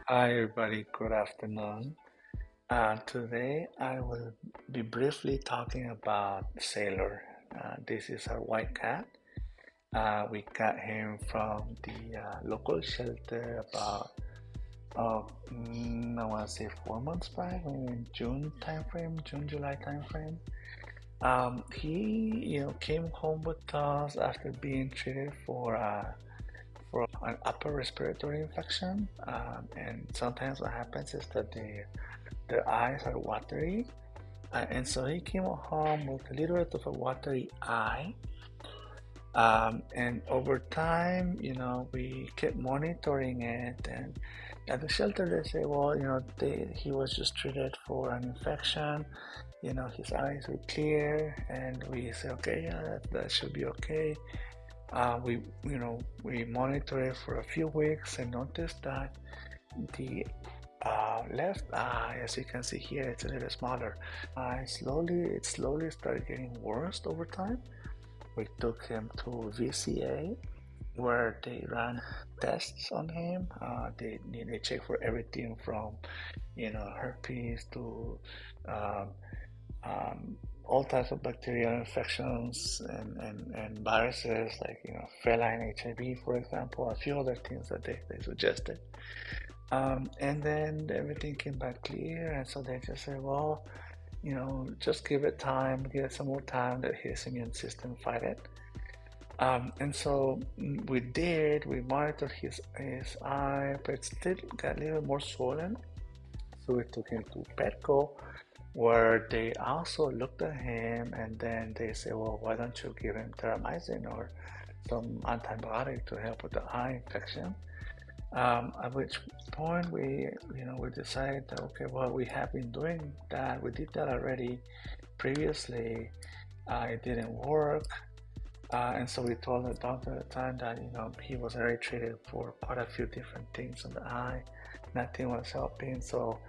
Hi everybody, good afternoon. Today I will be briefly talking about Sailor. This is our white cat. We got him from the local shelter about, I want to say 4 months back, maybe in June timeframe, June, July timeframe. He came home with us after being treated for an upper respiratory infection, and sometimes what happens is that their eyes are watery, and so he came home with a little bit of a watery eye. And over time, we kept monitoring it, and at the shelter they say, well, he was just treated for an infection. His eyes were clear, and we say, okay, yeah, that should be okay. We monitor it for a few weeks and noticed that the left eye, as you can see here, it's a little smaller. It slowly started getting worse over time. We took him to VCA where they ran tests on him. They check for everything from, herpes to um, um, all types of bacterial infections and viruses like feline HIV, for example, a few other things that they suggested. And then everything came back clear, and so they just said, well, just give it time, give it some more time, let his immune system fight it. And so we monitored his eye, but it still got a little more swollen. So we took him to Petco, where they also looked at him and then they say, well, why don't you give him terramycin or some antibiotic to help with the eye infection? At which point we decided that, okay, well, we have been doing that. We did that already previously. It didn't work. And so we told the doctor at the time that, he was already treated for quite a few different things on the eye. Nothing was helping. So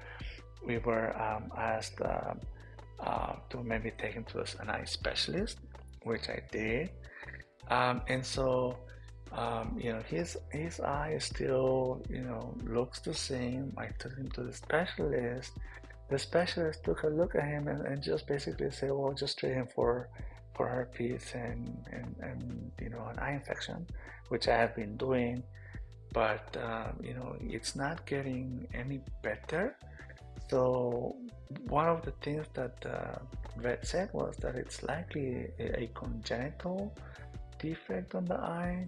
we were asked to maybe take him to an eye specialist, which I did. And so his eye still looks the same. I took him to the specialist. The specialist took a look at him and just basically said, well, just treat him for herpes and an eye infection, which I have been doing, but it's not getting any better. So one of the things that the vet said was that it's likely a congenital defect on the eye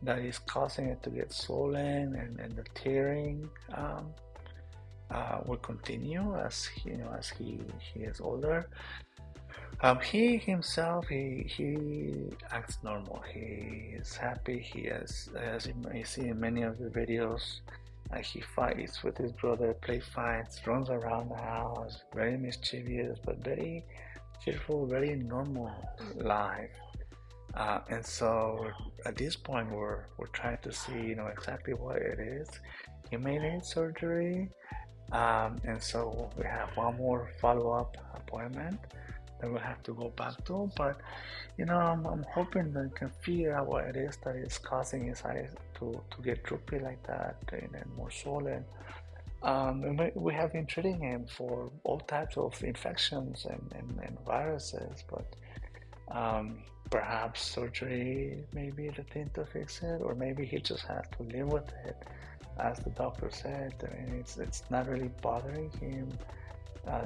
that is causing it to get swollen, and the tearing will continue as he is older. He himself, he acts normal. He is happy. He has, as you may see in many of the videos, he fights with his brother, play fights, runs around the house, very mischievous, but very cheerful, very normal life. And so at this point, we're trying to see, exactly what it is. He may need surgery, and so we have one more follow-up appointment that we'll have to go back to. But I'm hoping that we can figure out what it is that is causing his eyes to get droopy like that and more swollen. And we have been treating him for all types of infections and viruses, but perhaps surgery may be the thing to fix it, or maybe he just has to live with it. As the doctor said, I mean, it's not really bothering him.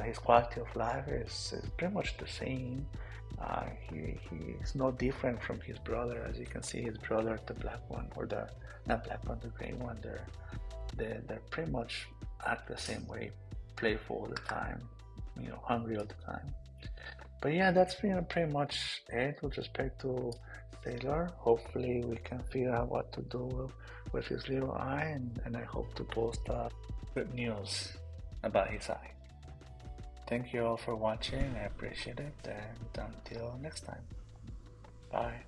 His quality of life is pretty much the same. He's no different from his brother. As you can see, his brother, the black one, or the not black one, the gray one, they're pretty much act the same way, playful all the time, hungry all the time. But yeah, that's pretty much it with respect to Sailor. Hopefully we can figure out what to do with his little eye, and I hope to post good news about his eye. Thank you all for watching. I appreciate it, and until next time, bye.